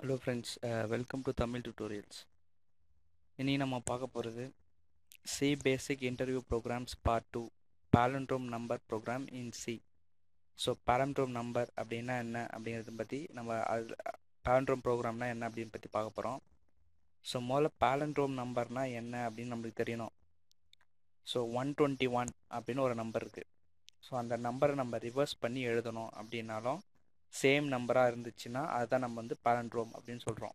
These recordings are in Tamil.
Hello friends, welcome to Tamil Tutorials. இனி நம்ம பார்க்க போகிறது C Basic Interview Programs Part 2 Palindrome Number Program in C. So Palindrome Number அப்படின்னா என்ன அப்படிங்கிறத பற்றி நம்ம Palindrome ப்ரோக்ராம்னா என்ன அப்படின்னு பற்றி பார்க்க போகிறோம். ஸோ முதல்ல Palindrome நம்பர்னா என்ன அப்படின்னு நம்மளுக்கு தெரியணும். ஸோ 121 அப்படின்னு ஒரு நம்பர் இருக்குது. ஸோ அந்த நம்பரை நம்ம ரிவர்ஸ் பண்ணி எழுதணும் அப்படின்னாலும் சேம் நம்பராக இருந்துச்சுன்னா அதுதான் நம்ம வந்து Palindrome அப்படின்னு சொல்கிறோம்.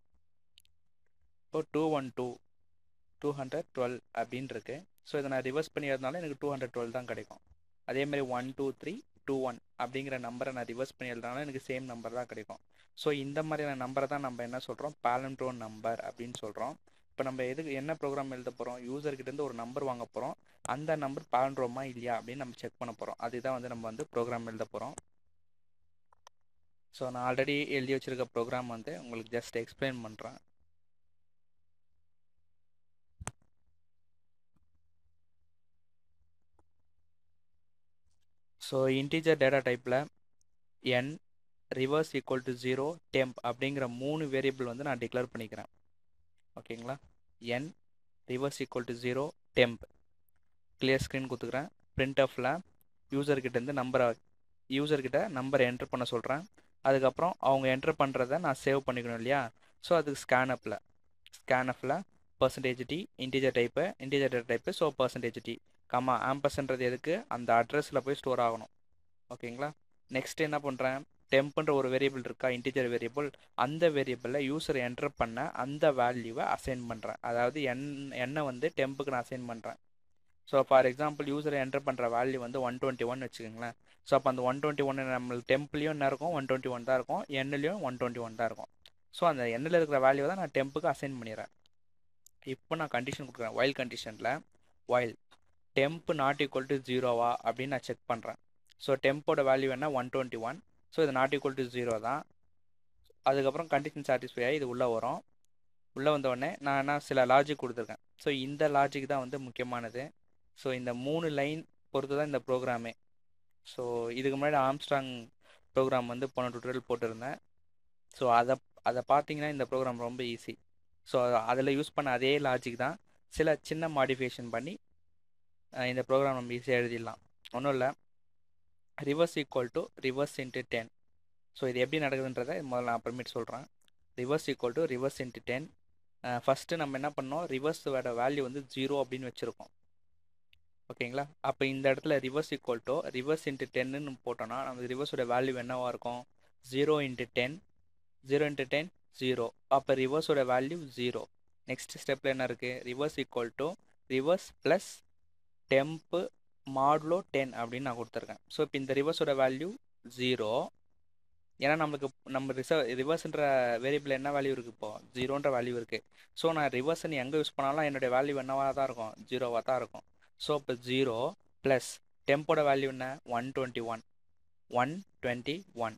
இப்போ 212 அப்படின்னு இருக்கு. ஸோ இதை நான் ரிவர்ஸ் பண்ணி எழுதினாலும் எனக்கு 212 தான் கிடைக்கும். அதேமாதிரி 12321 அப்படிங்கிற நம்பரை நான் ரிவர்ஸ் பண்ணி எழுதினாலும் எனக்கு சேம் நம்பர் தான் கிடைக்கும். ஸோ இந்த மாதிரியான நம்பரை தான் நம்ம என்ன சொல்கிறோம், பாலண்ட்ரோம் நம்பர் அப்படின்னு சொல்கிறோம். இப்போ நம்ம என்ன ப்ரோக்ராம் எழுத போகிறோம், யூசர்கிட்டேருந்து ஒரு நம்பர் வாங்க போகிறோம். அந்த நம்பர் பாலண்ட்ரோமா இல்லையா அப்படின்னு நம்ம செக் பண்ண போகிறோம். அதுதான் வந்து நம்ம வந்து ப்ரோக்ராம் எழுத போகிறோம். ஸோ நான் ஆல்ரெடி எழுதி வச்சுருக்க ப்ரோக்ராம் வந்து உங்களுக்கு ஜஸ்ட் எக்ஸ்பிளைன் பண்ணுறேன். ஸோ இன்டீஜர் டேட்டா டைப்பில் n reverse equal to 0 temp அப்படிங்கிற 3 வேரியபிள் வந்து நான் டிக்ளேர் பண்ணிக்கிறேன். ஓகேங்களா, n reverse equal to 0 temp clear screen கொடுத்துக்கிறேன். பிரிண்ட்எஃப்ல யூசர்கிட்டேருந்து யூசர்கிட்ட நம்பரை என்ட்ரு பண்ண சொல்கிறேன். அதுக்கப்புறம் அவங்க என்ட்ரு பண்ணுறதை நான் சேவ் பண்ணிக்கணும் இல்லையா. ஸோ அதுக்கு ஸ்கேன்எஃப்பில் %d integer data type so %d கம்மா ஆம்பர்சன்றது எதுக்கு, அந்த அட்ரஸில் போய் ஸ்டோர் ஆகணும். ஓகேங்களா, நெக்ஸ்ட் என்ன பண்ணுறேன், டெம்ப்ன்ற ஒரு வேரியபிள் இருக்கா, இன்டிஜர் வேரியபிள். அந்த வேரியபிளில் யூசர் என்டர் பண்ண அந்த வேல்யூவை அசைன் பண்ணுறேன். அதாவது என்ன வந்து டெம்புக்கு நான் அசைன் பண்ணுறேன். So for example user enter பண்ணுற வேல்யூ வந்து 121 வச்சுக்கோங்களேன். ஸோ அப்போ அந்த 121 நம்மளுக்கு டெம்ப்லேயும் என்ன இருக்கும், 121 தான் இருக்கும், எண்ணிலையும் 121 தான் இருக்கும். ஸோ அந்த எண்ணில் இருக்கிற வேல்யூவை தான் நான் டெம்புக்கு அசைன் பண்ணிடுறேன். இப்போ நான் கண்டிஷன் கொடுக்குறேன். வைல் கண்டிஷனில் while temp not equal to 0வா அப்படின்னு நான் செக் பண்ணுறேன். ஸோ டெம்போட வேல்யூ என்ன 121. ஸோ இது நாட் ஈக்குவல் டு 0 தான். அதுக்கப்புறம் கண்டிஷன் சாட்டிஸ்ஃபை ஆகி இது உள்ளே வரும். உள்ளே வந்தோடனே நான் என்ன சில லாஜிக் கொடுத்துருக்கேன். ஸோ இந்த லாஜிக் தான் வந்து முக்கியமானது. ஸோ இந்த 3 லைன் பொறுத்து தான் இந்த ப்ரோக்ராமே. ஸோ இதுக்கு முன்னாடி ஆம்ஸ்ட்ராங் ப்ரோக்ராம் வந்து போன டுட்டோரியல் போட்டிருந்தேன். ஸோ அதை பார்த்தீங்கன்னா இந்த ப்ரோக்ராம் ரொம்ப ஈஸி. ஸோ அதில் யூஸ் பண்ண அதே லாஜிக் தான் சில சின்ன மாடிஃபிகேஷன் பண்ணி இந்த ப்ரோக்ராம் நம்ம ஈஸியாக எழுதிடலாம். ஒன்றும் இல்லை, reverse equal to reverse into 10. So இது எப்படி நடக்குதுன்றதை முதல்ல நான் அப்புறமேட்டு சொல்கிறேன். Reverse equal to reverse into 10. First நம்ம என்ன பண்ணோம், ரிவர்ஸோட வேல்யூ வந்து 0 அப்படின்னு வச்சுருக்கோம். ஓகேங்களா, அப்போ இந்த இடத்துல reverse equal to reverse into 10ன்னு போட்டோன்னா நமக்கு ரிவர்ஸோட வேல்யூ என்னவாக இருக்கும், 0 இன்ட்டு 10. 0 இன்ட்டு 10 0. அப்போ ரிவர்ஸோட வேல்யூ 0. நெக்ஸ்ட் ஸ்டெப்பில் என்ன இருக்குது, reverse equal to reverse plus temp modulo 10 அப்படின்னு நான் கொடுத்துருக்கேன். ஸோ இப்போ இந்த ரிவர்ஸோட வேல்யூ 0. ஏன்னா நம்ம ரிவர்ஸ்ன்ற வேரியபிள் என்ன வேல்யூ இருக்குது, இப்போ 0ன்ற வேல்யூ இருக்குது. ஸோ நான் ரிவர்ஸ்ன்னு எங்கே யூஸ் பண்ணாலும் என்னுடைய வேல்யூ என்னவாக தான் இருக்கும், 0வாக தான் இருக்கும். ஸோ இப்போ 0 ப்ளஸ் டெம்போட வேல்யூ என்ன 121. 121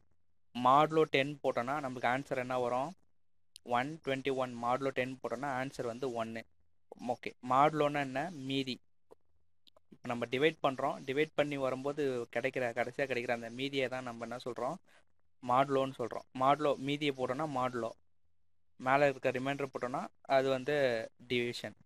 மாடுலோ 10 போட்டோன்னா நமக்கு ஆன்சர் என்ன வரும், 121 மாடுலோ 10 போட்டோன்னா ஆன்சர் வந்து 1. ஓகே, மாடுலோன்னா என்ன, மீதி. இப்போ நம்ம டிவைட் பண்ணுறோம், டிவைட் பண்ணி வரும்போது கடைசியாக கிடைக்கிற அந்த மீதியை தான் நம்ம என்ன சொல்கிறோம், மாடுலோன்னு சொல்கிறோம். மாடுலோ மீதியை போட்டோன்னா மாடுலோ, மேலே இருக்க ரிமைண்டர் போட்டோன்னா அது வந்து டிவிஷன்.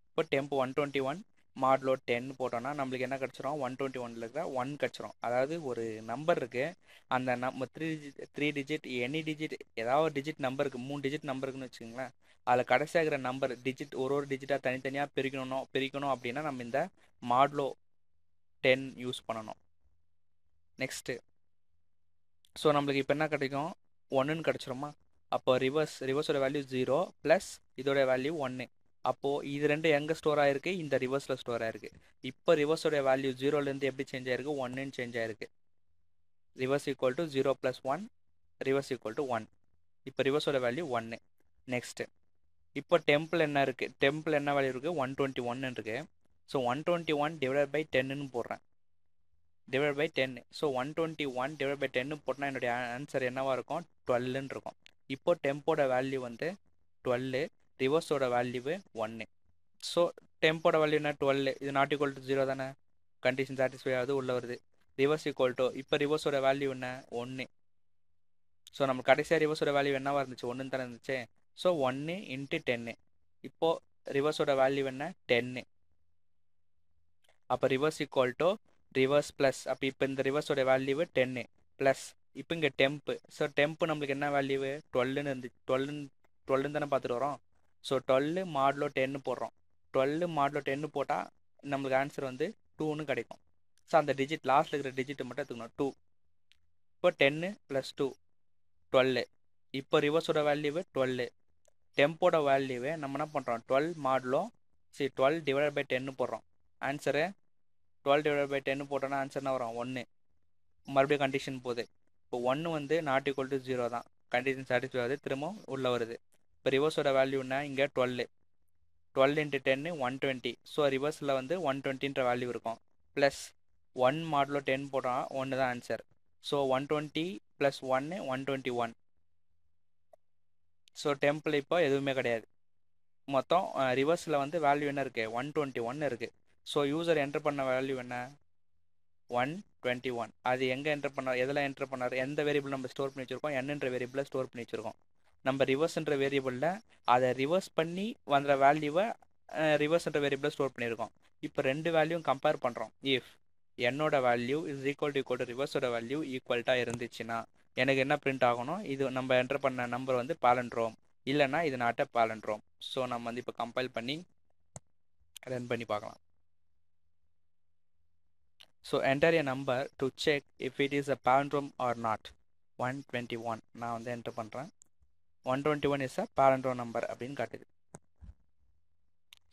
இப்போ டெம்ப் 121 மாடுலோ 10 போட்டோன்னா நம்மளுக்கு என்ன கிடச்சிரும், 121 இருக்கிற 1 கிடச்சிரும். அதாவது ஒரு நம்பர் இருக்குது, அந்த நம்ம 3 டிஜிட் எனி டிஜிட் ஏதாவது டிஜிட் நம்பருக்கு 3 டிஜிட் நம்பருக்குன்னு வச்சுக்கோங்களேன். அதில் கடைசியாக இருக்கிற நம்பர் டிஜிட் ஒரு டிஜிட்டாக தனித்தனியாக பிரிக்கணும் அப்படின்னா நம்ம இந்த மாடுலோ 10 யூஸ் பண்ணணும். நெக்ஸ்ட்டு ஸோ நம்மளுக்கு இப்போ என்ன கிடைக்கும், 1ன்னு கிடச்சிருமா. அப்போ ரிவர்ஸோட வேல்யூ 0 ப்ளஸ் இதோட வேல்யூ 1. அப்போது இது ரெண்டு எங்கே ஸ்டோர் ஆகிருக்கு, இந்த ரிவர்ஸில் ஸ்டோர் ஆகிருக்கு. இப்போ ரிவர்ஸோட வேல்யூ 0லேருந்து எப்படி சேஞ்ச் ஆகிருக்கு, 1ன்னு சேஞ்ச் ஆகிருக்கு. Reverse equal to 0 + 1 reverse equal to 1. இப்போ ரிவர்ஸோட வேல்யூ 1. நெக்ஸ்ட்டு இப்போ டெம்பிள் என்ன இருக்குது, டெம்பிள் என்ன வேல்யூ இருக்குது, 121 இருக்குது. ஸோ 121 டிவைட் பை 10ன்னு போடுறேன், divide by 10. So 121 divide by 10 போட்டால் என்னுடைய ஆன்சர் என்னவாக இருக்கும், 12ன்னு இருக்கும். இப்போ டெம்போட வேல்யூ வந்து 12, ரிவர்ஸோட வேல்யூவு 1. ஸோ டெம்போட வேல்யூ என்ன 12, இது நாட் ஈக்குவல் டு 0 தானே, கண்டிஷன் சாட்டிஸ்ஃபை ஆகுது, உள்ளே வருது. ரிவர்ஸ் ஈக்குவல் டு இப்போ ரிவர்ஸோட வேல்யூ என்ன 1. ஸோ நம்ம கடைசியாக ரிவர்ஸோட வேல்யூ என்னவா இருந்துச்சு, ஒன்று தானே இருந்துச்சு. ஸோ 1 × 10. இப்போது ரிவர்ஸோட வேல்யூ என்ன, 10. அப்போ reverse equal to reverse plus, அப்போ இப்போ இந்த ரிவர்ஸோட வேல்யூ 10 ப்ளஸ் இப்போ இங்கே டெம்ப்பு. ஸோ டெம்ப்பு நம்மளுக்கு என்ன வேல்யூ 12ன்னு இருந்துச்சு, 12 தானே பார்த்துட்டு வரோம். ஸோ 12 மாடுலோ 10 போடுறோம். 12 மாடுலோ 10 போட்டால் நம்மளுக்கு ஆன்சர் வந்து 2ன்னு கிடைக்கும். ஸோ அந்த டிஜிட் லாஸ்ட்டில் இருக்கிற டிஜிட்டை மட்டும் எடுத்துக்கணும், 2. இப்போ 10 + 2 12. இப்போ ரிவர்ஸோட வேல்யூ 12. டெம்போட வேல்யூவை நம்ம என்ன பண்ணுறோம், 12 மாடுலோ 12 டிவைட் பை 10 போடுறோம். ஆன்சரு 12 டிவைட் பை 10 போட்டோன்னா ஆன்சர் என்ன வரும், 1. மறுபடியும் கண்டிஷன் போகுது. இப்போ 1 வந்து நாட் ஈக்குவல் டு 0 தான், கண்டிஷன் சாட்டிஸ்ஃபை ஆகுது, திரும்ப உள்ளே வருது. இப்போ ரிவர்ஸோட வேல்யூன்னா இங்கே 12. 12 × 10 120. ஸோ ரிவர்ஸில் வந்து 120ன்ற வேல்யூ இருக்கும். ப்ளஸ் 1 மாடுலோ 10 போட்டால் 1 தான் ஆன்சர். ஸோ 120 + 1 121. ஸோ டெம்பிள் இப்போ எதுவுமே கிடையாது. மொத்தம் ரிவர்ஸில் வந்து வேல்யூ என்ன இருக்குது, 121 இருக்குது. ஸோ யூசர் என்டர் பண்ண வேல்யூ என்ன, 121. அது எங்கே என்டர் பண்ணார், எதில் என்டர் பண்ணார், எந்த வேரியபிள் நம்ம ஸ்டோர் பண்ணி வச்சுருக்கோம், என்னன்ற வேரியபிளில் ஸ்டோர் பண்ணி வச்சுருக்கோம். நம்ம ரிவர்ஸ்ன்ற வேரியபிளில் அதை ரிவர்ஸ் பண்ணி வந்த வேல்யூவை ரிவர்ஸ்ன்ற வேரியபிளில் ஸ்டோர் பண்ணியிருக்கோம். இப்போ ரெண்டு வேல்யூவும் கம்பேர் பண்ணுறோம். இஃப் என்னோட வேல்யூ இஸ் ஈக்குவல் டு ரிவர்ஸோட வேல்யூ ஈக்குவல்ட்டாக இருந்துச்சுன்னா எனக்கு என்ன பிரிண்ட் ஆகணும், இது நம்ம என்டர் பண்ண நம்பர் வந்து பாலண்ட்ரோம், இல்லைன்னா இது நாட்ட பாலண்ட்ரோம். ஸோ நம்ம வந்து இப்போ கம்பைல் பண்ணி ரன் பண்ணி பார்க்கலாம். So enter a number to check if it is a palindrome or not. 121 நான் வந்து என்டர் பண்ணுறேன். 121 இஸ் அ palindrome நம்பர் அப்படின்னு காட்டுது.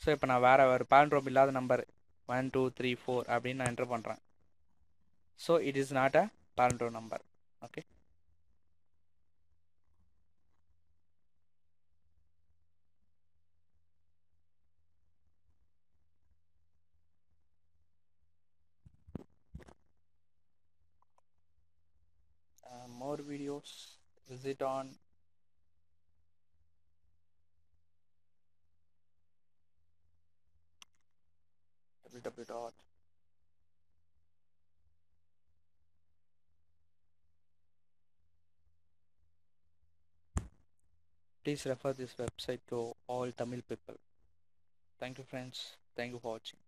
ஸோ இப்போ நான் வேறு ஒரு palindrome இல்லாத நம்பர் 1 2 3 4 அப்படின்னு நான் என்டர் பண்ணுறேன். So it is not a palindrome number. Okay. More videos, visit on www. Please refer this website to all Tamil people. Thank you friends. Thank you for watching.